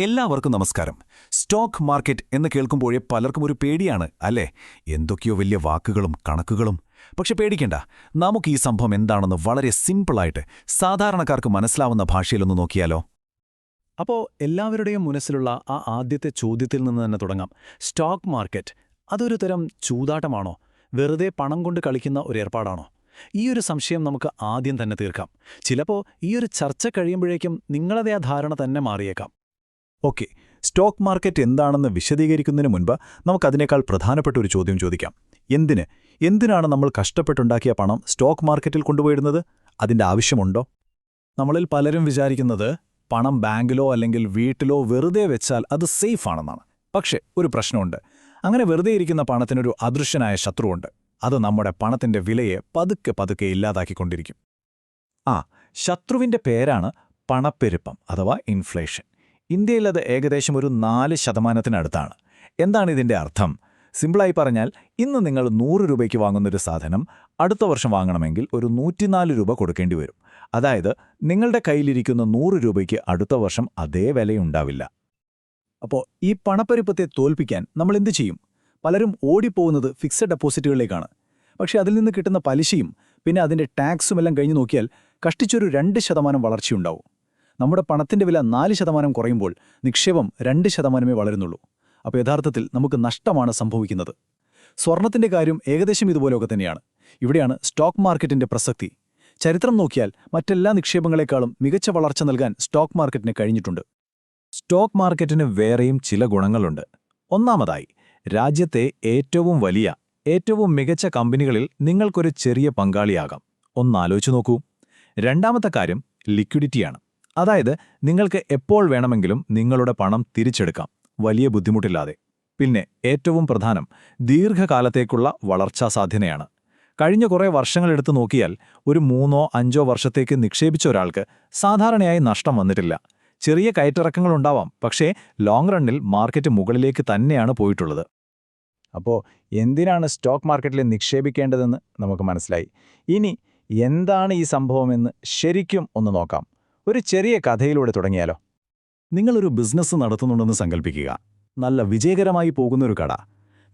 എല്ലാവർക്കും നമസ്കാരം. Stock market എന്ന് കേൾക്കുമ്പോഴേ പലർക്കും ഒരു പേടിയാണ് അല്ലേ? എന്തൊക്കെയോ വലിയ വാക്കുകളും കണക്കുകളും. പക്ഷെ പേടിക്കേണ്ട, നമുക്ക് ഈ സംഭവം എന്താണെന്ന് വളരെ സിമ്പിളായിട്ട് സാധാരണക്കാർക്ക് മനസ്സിലാവുന്ന ഭാഷയിലൊന്ന് നോക്കിയാലോ? അപ്പോൾ എല്ലാവരുടെയും മനസ്സിലുള്ള ആ ആദ്യത്തെ ചോദ്യത്തിൽ നിന്ന് തന്നെ തുടങ്ങാം. സ്റ്റോക്ക് മാർക്കറ്റ് അതൊരു തരം ചൂതാട്ടമാണോ? വെറുതെ പണം കൊണ്ട് കളിക്കുന്ന ഒരു ഏർപ്പാടാണോ? ഈയൊരു സംശയം നമുക്ക് ആദ്യം തന്നെ തീർക്കാം. ചിലപ്പോൾ ഈയൊരു ചർച്ച കഴിയുമ്പോഴേക്കും നിങ്ങളതേ ആ ധാരണ തന്നെ മാറിയേക്കാം. ഓക്കെ, സ്റ്റോക്ക് മാർക്കറ്റ് എന്താണെന്ന് വിശദീകരിക്കുന്നതിന് മുൻപ് നമുക്കതിനേക്കാൾ പ്രധാനപ്പെട്ട ഒരു ചോദ്യം ചോദിക്കാം. എന്തിനാണ് നമ്മൾ കഷ്ടപ്പെട്ടുണ്ടാക്കിയ പണം സ്റ്റോക്ക് മാർക്കറ്റിൽ കൊണ്ടുപോയിടുന്നത്? അതിൻ്റെ ആവശ്യമുണ്ടോ? നമ്മളിൽ പലരും വിചാരിക്കുന്നത് പണം ബാങ്കിലോ അല്ലെങ്കിൽ വീട്ടിലോ വെറുതെ വെച്ചാൽ അത് സേഫ് ആണെന്നാണ്. പക്ഷേ ഒരു പ്രശ്നമുണ്ട്. അങ്ങനെ വെറുതെ ഇരിക്കുന്ന പണത്തിനൊരു അദൃശ്യനായ ശത്രുവുണ്ട്. അത് നമ്മുടെ പണത്തിന്റെ വിലയെ പതുക്കെ പതുക്കെ ഇല്ലാതാക്കിക്കൊണ്ടിരിക്കും. ശത്രുവിന്റെ പേരാണ് പണപ്പെരുപ്പം അഥവാ ഇൻഫ്ലേഷൻ. ഇന്ത്യയിലത് ഏകദേശം ഒരു 4%-അടുത്താണ്. എന്താണ് ഇതിന്റെ അർത്ഥം? സിമ്പിളായി പറഞ്ഞാൽ, ഇന്ന് നിങ്ങൾ 100 രൂപയ്ക്ക് വാങ്ങുന്നൊരു സാധനം അടുത്ത വർഷം വാങ്ങണമെങ്കിൽ ഒരു 104 രൂപ കൊടുക്കേണ്ടി വരും. അതായത് നിങ്ങളുടെ കയ്യിലിരിക്കുന്ന 100 രൂപയ്ക്ക് അടുത്ത വർഷം അതേ വിലയുണ്ടാവില്ല. അപ്പോൾ ഈ പണപ്പെരുപ്പത്തെ തോൽപ്പിക്കാൻ നമ്മൾ എന്തു ചെയ്യും? പലരും ഓടിപ്പോകുന്നത് ഫിക്സഡ് ഡെപ്പോസിറ്റുകളിലേക്കാണ്. പക്ഷേ അതിൽ നിന്ന് കിട്ടുന്ന പലിശയും പിന്നെ അതിന്റെ ടാക്സുമെല്ലാം കഴിഞ്ഞു നോക്കിയാൽ കഷ്ടിച്ചൊരു 2% വളർച്ചയുണ്ടാവും. നമ്മുടെ പണത്തിന്റെ വില 4% കുറയുമ്പോൾ നിക്ഷേപം 2% വളരുന്നുള്ളൂ. അപ്പോൾ യഥാർത്ഥത്തിൽ നമുക്ക് നഷ്ടമാണ് സംഭവിക്കുന്നത്. സ്വർണത്തിന്റെ കാര്യം ഏകദേശം ഇതുപോലെയൊക്കെ തന്നെയാണ്. ഇവിടെയാണ് സ്റ്റോക്ക് മാർക്കറ്റിന്റെ പ്രസക്തി. ചരിത്രം നോക്കിയാൽ മറ്റെല്ലാ നിക്ഷേപങ്ങളെക്കാളും മികച്ച വളർച്ച നൽകാൻ സ്റ്റോക്ക് മാർക്കറ്റിന് കഴിഞ്ഞിട്ടുണ്ട്. സ്റ്റോക്ക് മാർക്കറ്റിന് വേറെയും ചില ഗുണങ്ങളുണ്ട്. ഒന്നാമതായി, രാജ്യത്തെ ഏറ്റവും വലിയ, ഏറ്റവും മികച്ച കമ്പനികളിൽ നിങ്ങൾക്കൊരു ചെറിയ പങ്കാളിയാകാം. ഒന്നാലോചിച്ചു നോക്കൂ. രണ്ടാമത്തെ കാര്യം ലിക്വിഡിറ്റിയാണ്. അതായത് നിങ്ങൾക്ക് എപ്പോൾ വേണമെങ്കിലും നിങ്ങളുടെ പണം തിരിച്ചെടുക്കാം, വലിയ ബുദ്ധിമുട്ടില്ലാതെ. പിന്നെ ഏറ്റവും പ്രധാനം, ദീർഘകാലത്തേക്കുള്ള വളർച്ചാ സാധ്യതയാണ്. കഴിഞ്ഞ കുറേ വർഷങ്ങളെടുത്ത് നോക്കിയാൽ ഒരു 3-5 വർഷത്തേക്ക് നിക്ഷേപിച്ച ഒരാൾക്ക് സാധാരണയായി നഷ്ടം വന്നിട്ടില്ല. ചെറിയ കയറ്റിറക്കങ്ങളുണ്ടാവാം, പക്ഷേ ലോങ് റണ്ണിൽ മാർക്കറ്റ് മുകളിലേക്ക് തന്നെയാണ് പോയിട്ടുള്ളത്. അപ്പോൾ എന്തിനാണ് സ്റ്റോക്ക് മാർക്കറ്റിൽ നിക്ഷേപിക്കേണ്ടതെന്ന് നമുക്ക് മനസ്സിലായി. ഇനി എന്താണ് ഈ സംഭവമെന്ന് ശരിക്കും ഒന്ന് നോക്കാം. ഒരു ചെറിയ കഥയിലൂടെ തുടങ്ങിയാലോ? നിങ്ങളൊരു ബിസിനസ് നടത്തുന്നുണ്ടെന്ന് സങ്കല്പിക്കുക. നല്ല വിജയകരമായി പോകുന്നൊരു കട.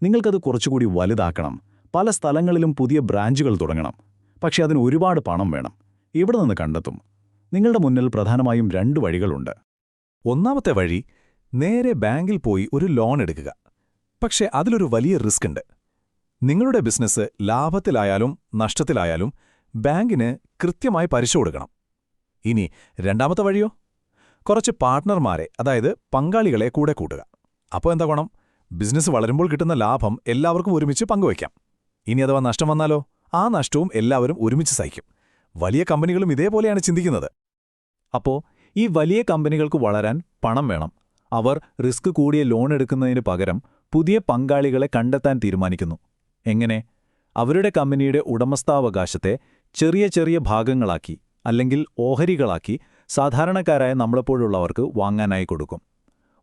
നിങ്ങൾക്കത് കുറച്ചുകൂടി വലുതാക്കണം. പല സ്ഥലങ്ങളിലും പുതിയ ബ്രാഞ്ചുകൾ തുടങ്ങണം. പക്ഷെ അതിന് ഒരുപാട് പണം വേണം. ഇവിടെ നിന്ന് കണ്ടെത്തും? നിങ്ങളുടെ മുന്നിൽ പ്രധാനമായും 2 വഴികളുണ്ട്. ഒന്നാമത്തെ വഴി, നേരെ ബാങ്കിൽ പോയി ഒരു ലോൺ എടുക്കുക. പക്ഷേ അതിലൊരു വലിയ റിസ്ക് ഉണ്ട്. നിങ്ങളുടെ ബിസിനസ് ലാഭത്തിലായാലും നഷ്ടത്തിലായാലും ബാങ്കിന് കൃത്യമായി പലിശ കൊടുക്കണം. ഇനി രണ്ടാമത്തെ വഴിയോ? കുറച്ച് പാർട്ട്ണർമാരെ, അതായത് പങ്കാളികളെ കൂടെ കൂട്ടുക. അപ്പോൾ എന്താ ഗുണം? ബിസിനസ് വളരുമ്പോൾ കിട്ടുന്ന ലാഭം എല്ലാവർക്കും ഒരുമിച്ച് പങ്കുവയ്ക്കാം. ഇനി അഥവാ നഷ്ടം വന്നാലോ? ആ നഷ്ടവും എല്ലാവരും ഒരുമിച്ച് സഹിക്കും. വലിയ കമ്പനികളും ഇതേപോലെയാണ് ചിന്തിക്കുന്നത്. അപ്പോൾ ഈ വലിയ കമ്പനികൾക്ക് വളരാൻ പണം വേണം. അവർ റിസ്ക് കൂടിയ ലോൺ എടുക്കുന്നതിന് പകരം പുതിയ പങ്കാളികളെ കണ്ടെത്താൻ തീരുമാനിക്കുന്നു. എങ്ങനെ? അവരുടെ കമ്പനിയുടെ ഉടമസ്ഥാവകാശത്തെ ചെറിയ ചെറിയ ഭാഗങ്ങളാക്കി അല്ലെങ്കിൽ ഓഹരികളാക്കി സാധാരണക്കാരായ നമ്മളെപ്പോഴുള്ളവർക്ക് വാങ്ങാനായി കൊടുക്കും.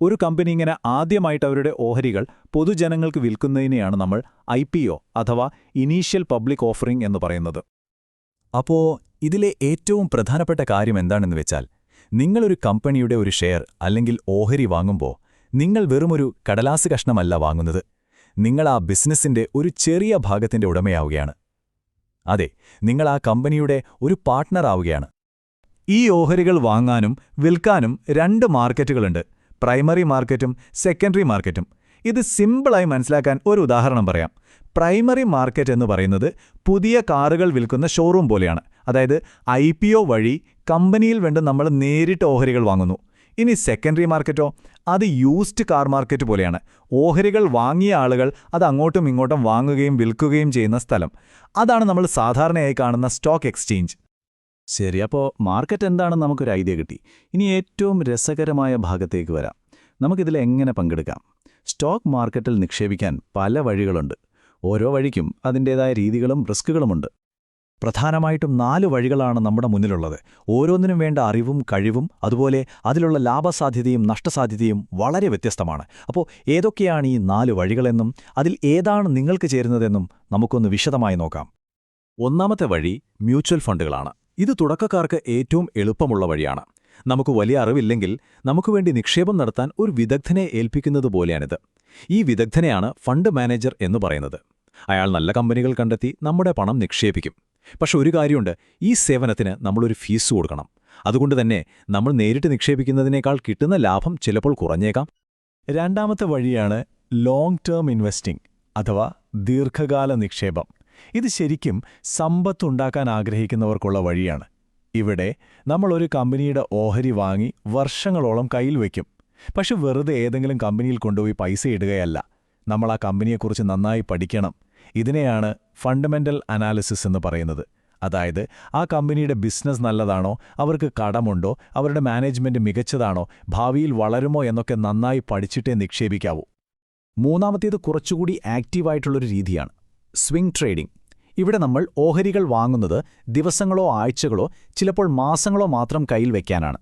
ഒരു കമ്പനി ഇങ്ങനെ ആദ്യമായിട്ട് അവരുടെ ഓഹരികൾ പൊതുജനങ്ങൾക്ക് വിൽക്കുന്നതിനെയാണ് നമ്മൾ IPO അഥവാ ഇനീഷ്യൽ പബ്ലിക് ഓഫറിംഗ് എന്ന് പറയുന്നത്. അപ്പോൾ ഇതിലെ ഏറ്റവും പ്രധാനപ്പെട്ട കാര്യം എന്താണെന്ന് വെച്ചാൽ, നിങ്ങളൊരു കമ്പനിയുടെ ഒരു ഷെയർ അല്ലെങ്കിൽ ഓഹരി വാങ്ങുമ്പോൾ നിങ്ങൾ വെറുമൊരു കടലാസ് കഷ്ണമല്ല വാങ്ങുന്നത്. നിങ്ങൾ ആ ബിസിനസ്സിന്റെ ഒരു ചെറിയ ഭാഗത്തിന്റെ ഉടമയാവുകയാണ്. അതെ, നിങ്ങൾ ആ കമ്പനിയുടെ ഒരു പാർട്ട്ണർ ആവുകയാണ്. ഈ ഓഹരികൾ വാങ്ങാനും വിൽക്കാനും 2 മാർക്കറ്റുകളുണ്ട്, പ്രൈമറി മാർക്കറ്റും സെക്കൻഡറി മാർക്കറ്റും. ഇത് സിമ്പിളായി മനസ്സിലാക്കാൻ ഒരു ഉദാഹരണം പറയാം. പ്രൈമറി മാർക്കറ്റ് എന്ന് പറയുന്നത് പുതിയ കാറുകൾ വിൽക്കുന്ന ഷോറൂം പോലെയാണ്. അതായത് IPO വഴി കമ്പനിയിൽ വേണ്ട നമ്മൾ നേരിട്ട് ഓഹരികൾ വാങ്ങുന്നു. ഇനി സെക്കൻഡറി മാർക്കറ്റോ? അത് യൂസ്ഡ് കാർ മാർക്കറ്റ് പോലെയാണ്. ഓഹരികൾ വാങ്ങിയ ആളുകൾ അത് അങ്ങോട്ടും ഇങ്ങോട്ടും വാങ്ങുകയും വിൽക്കുകയും ചെയ്യുന്ന സ്ഥലം. അതാണ് നമ്മൾ സാധാരണയായി കാണുന്ന സ്റ്റോക്ക് എക്സ്ചേഞ്ച്. ശരി, അപ്പോൾ മാർക്കറ്റ് എന്താണെന്ന് നമുക്കൊരു ഐഡിയ കിട്ടി. ഇനി ഏറ്റവും രസകരമായ ഭാഗത്തേക്ക് വരാം. നമുക്കിതിൽ എങ്ങനെ പങ്കെടുക്കാം? സ്റ്റോക്ക് മാർക്കറ്റിൽ നിക്ഷേപിക്കാൻ പല വഴികളുണ്ട്. ഓരോ വഴിക്കും അതിൻ്റേതായ രീതികളും റിസ്കുകളുമുണ്ട്. പ്രധാനമായിട്ടും 4 വഴികളാണ് നമ്മുടെ മുന്നിലുള്ളത്. ഓരോന്നിനും വേണ്ട അറിവും കഴിവും അതുപോലെ അതിലുള്ള ലാഭസാധ്യതയും നഷ്ടസാധ്യതയും വളരെ വ്യത്യസ്തമാണ്. അപ്പോൾ ഏതൊക്കെയാണ് ഈ 4 വഴികളെന്നും അതിൽ ഏതാണ് നിങ്ങൾക്ക് ചേരുന്നതെന്നും നമുക്കൊന്ന് വിശദമായി നോക്കാം. ഒന്നാമത്തെ വഴി മ്യൂച്വൽ ഫണ്ടുകളാണ്. ഇത് തുടക്കക്കാർക്ക് ഏറ്റവും എളുപ്പമുള്ള വഴിയാണ്. നമുക്ക് വലിയ അറിവില്ലെങ്കിൽ നമുക്ക് വേണ്ടി നിക്ഷേപം നടത്താൻ ഒരു വിദഗ്ധനെ ഏൽപ്പിക്കുന്നത് പോലെയാണിത്. ഈ വിദഗ്ധനെയാണ് ഫണ്ട് മാനേജർ എന്ന് പറയുന്നത്. അയാൾ നല്ല കമ്പനികൾ കണ്ടെത്തി നമ്മുടെ പണം നിക്ഷേപിക്കും. പക്ഷെ ഒരു കാര്യമുണ്ട്, ഈ സേവനത്തിന് നമ്മളൊരു ഫീസ് കൊടുക്കണം. അതുകൊണ്ട് തന്നെ നമ്മൾ നേരിട്ട് നിക്ഷേപിക്കുന്നതിനേക്കാൾ കിട്ടുന്ന ലാഭം ചിലപ്പോൾ കുറഞ്ഞേക്കാം. രണ്ടാമത്തെ വഴിയാണ് ലോങ് ടേം ഇൻവെസ്റ്റിംഗ് അഥവാ ദീർഘകാല നിക്ഷേപം. ഇത് ശരിക്കും സമ്പത്തുണ്ടാക്കാൻ ആഗ്രഹിക്കുന്നവർക്കുള്ള വഴിയാണ്. ഇവിടെ നമ്മളൊരു കമ്പനിയുടെ ഓഹരി വാങ്ങി വർഷങ്ങളോളം കയ്യിൽ വയ്ക്കും. പക്ഷെ വെറുതെ ഏതെങ്കിലും കമ്പനിയിൽ കൊണ്ടുപോയി പൈസ ഇടുകയല്ല. നമ്മൾ ആ കമ്പനിയെക്കുറിച്ച് നന്നായി പഠിക്കണം. ഇതിനെയാണ് ഫണ്ടമെന്റൽ അനാലിസിസ് എന്ന് പറയുന്നത്. അതായത് ആ കമ്പനിയുടെ ബിസിനസ് നല്ലതാണോ, അവർക്ക് കടമുണ്ടോ, അവരുടെ മാനേജ്മെന്റ് മികച്ചതാണോ, ഭാവിയിൽ വളരുമോ എന്നൊക്കെ നന്നായി പഠിച്ചിട്ടേ നിക്ഷേപിക്കാവൂ. മൂന്നാമത്തേത് കുറച്ചുകൂടി ആക്റ്റീവായിട്ടുള്ളൊരു രീതിയാണ് സ്വിംഗ് ട്രേഡിംഗ്. ഇവിടെ നമ്മൾ ഓഹരികൾ വാങ്ങുന്നത് ദിവസങ്ങളോ ആഴ്ചകളോ ചിലപ്പോൾ മാസങ്ങളോ മാത്രം കയ്യിൽ വയ്ക്കാനാണ്.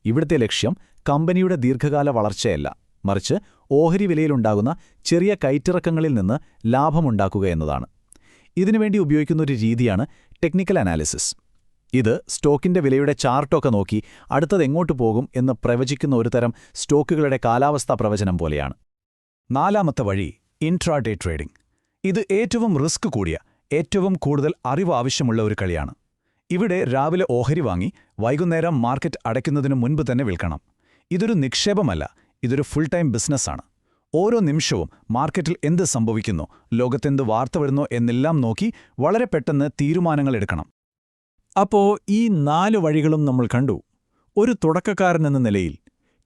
ഇവിടുത്തെ ലക്ഷ്യം കമ്പനിയുടെ ദീർഘകാല വളർച്ചയല്ല, മറിച്ച് ഓഹരി വിലയിലുണ്ടാകുന്ന ചെറിയ കയറ്റിറക്കങ്ങളിൽ നിന്ന് ലാഭമുണ്ടാക്കുക എന്നതാണ്. ഇതിനുവേണ്ടി ഉപയോഗിക്കുന്ന ഒരു രീതിയാണ് ടെക്നിക്കൽ അനാലിസിസ്. ഇത് സ്റ്റോക്കിന്റെ വിലയുടെ ചാർട്ടൊക്കെ നോക്കി അടുത്തത് എങ്ങോട്ട് പോകും എന്ന് പ്രവചിക്കുന്ന ഒരു തരം സ്റ്റോക്കുകളുടെ കാലാവസ്ഥാ പ്രവചനം പോലെയാണ്. നാലാമത്തെ വഴി ഇൻട്രാഡേ ട്രേഡിംഗ്. ഇത് ഏറ്റവും റിസ്ക് കൂടിയ, ഏറ്റവും കൂടുതൽ അറിവ് ആവശ്യമുള്ള ഒരു കളിയാണ്. ഇവിടെ രാവിലെ ഓഹരി വാങ്ങി വൈകുന്നേരം മാർക്കറ്റ് അടയ്ക്കുന്നതിനു മുൻപ് തന്നെ വിൽക്കണം. ഇതൊരു നിക്ഷേപമല്ല, ഇതൊരു ഫുൾ ടൈം ബിസിനസ്സാണ്. ഓരോ നിമിഷവും മാർക്കറ്റിൽ എന്ത് സംഭവിക്കുന്നു, ലോകത്തെന്ത് വാർത്ത വരുന്നോ എന്നെല്ലാം നോക്കി വളരെ പെട്ടെന്ന് തീരുമാനങ്ങൾ എടുക്കണം. അപ്പോൾ ഈ 4 വഴികളും നമ്മൾ കണ്ടു. ഒരു തുടക്കക്കാരനെന്ന നിലയിൽ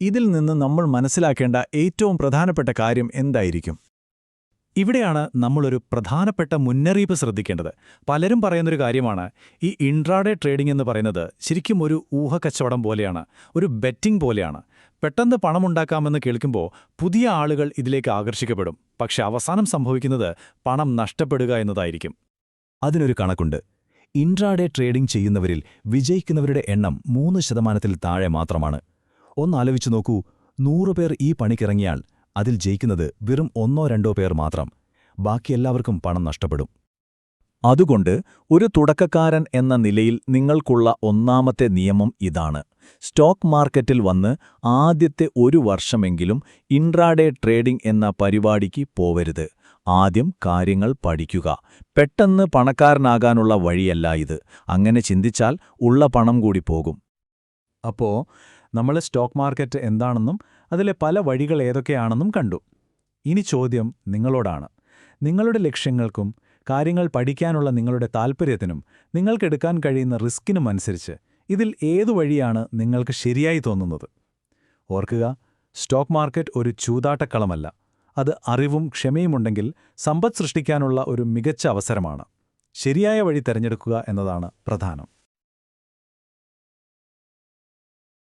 ഇതിൽ നിന്ന് നമ്മൾ മനസ്സിലാക്കേണ്ട ഏറ്റവും പ്രധാനപ്പെട്ട കാര്യം എന്തായിരിക്കും? ഇവിടെയാണ് നമ്മളൊരു പ്രധാനപ്പെട്ട മുന്നറിയിപ്പ് ശ്രദ്ധിക്കേണ്ടത്. പലരും പറയുന്നൊരു കാര്യമാണ്, ഈ ഇൻട്രാഡേ ട്രേഡിംഗ് എന്ന് പറയുന്നത് ശരിക്കും ഒരു ഊഹക്കച്ചവടം പോലെയാണ്, ഒരു ബെറ്റിംഗ് പോലെയാണ്. പെട്ടെന്ന് പണമുണ്ടാക്കാമെന്ന് കേൾക്കുമ്പോൾ പുതിയ ആളുകൾ ഇതിലേക്ക് ആകർഷിക്കപ്പെടും. പക്ഷെ അവസാനം സംഭവിക്കുന്നത് പണം നഷ്ടപ്പെടുക എന്നതായിരിക്കും. അതിനൊരു കണക്കുണ്ട്. ഇൻട്രാഡേ ട്രേഡിംഗ് ചെയ്യുന്നവരിൽ വിജയിക്കുന്നവരുടെ എണ്ണം 3% താഴെ മാത്രമാണ്. ഒന്നാലോചിച്ചു നോക്കൂ, 100 പേർ ഈ പണിക്കിറങ്ങിയാൽ അതിൽ ജയിക്കുന്നത് വെറും 1-2 പേർ മാത്രം. ബാക്കി എല്ലാവർക്കും പണം നഷ്ടപ്പെടും. അതുകൊണ്ട് ഒരു തുടക്കക്കാരൻ എന്ന നിലയിൽ നിങ്ങൾക്കുള്ള ഒന്നാമത്തെ നിയമം ഇതാണ്: സ്റ്റോക്ക് മാർക്കറ്റിൽ വന്ന് ആദ്യത്തെ 1 വർഷമെങ്കിലും ഇൻട്രാഡേ ട്രേഡിംഗ് എന്ന പരിപാടിക്ക് പോവരുത്. ആദ്യം കാര്യങ്ങൾ പഠിക്കുക. പെട്ടെന്ന് പണക്കാരനാകാനുള്ള വഴിയല്ല ഇത്. അങ്ങനെ ചിന്തിച്ചാൽ ഉള്ള പണം കൂടി പോകും. അപ്പോൾ നമ്മൾ സ്റ്റോക്ക് മാർക്കറ്റ് എന്താണെന്നും അതിലെ പല വഴികൾ ഏതൊക്കെയാണെന്നും കണ്ടു. ഇനി ചോദ്യം നിങ്ങളോടാണ്. നിങ്ങളുടെ ലക്ഷ്യങ്ങൾക്കും കാര്യങ്ങൾ പഠിക്കാനുള്ള നിങ്ങളുടെ താൽപ്പര്യത്തിനും നിങ്ങൾക്കെടുക്കാൻ കഴിയുന്ന റിസ്കിനും അനുസരിച്ച് ഇതിൽ ഏതു വഴിയാണ് നിങ്ങൾക്ക് ശരിയായി തോന്നുന്നത്? ഓർക്കുക, സ്റ്റോക്ക് മാർക്കറ്റ് ഒരു ചൂതാട്ടക്കളമല്ല. അത് അറിവും ക്ഷമയുമുണ്ടെങ്കിൽ സമ്പത്ത് സൃഷ്ടിക്കാനുള്ള ഒരു മികച്ച അവസരമാണ്. ശരിയായ വഴി തിരഞ്ഞെടുക്കുക എന്നതാണ് പ്രധാനം.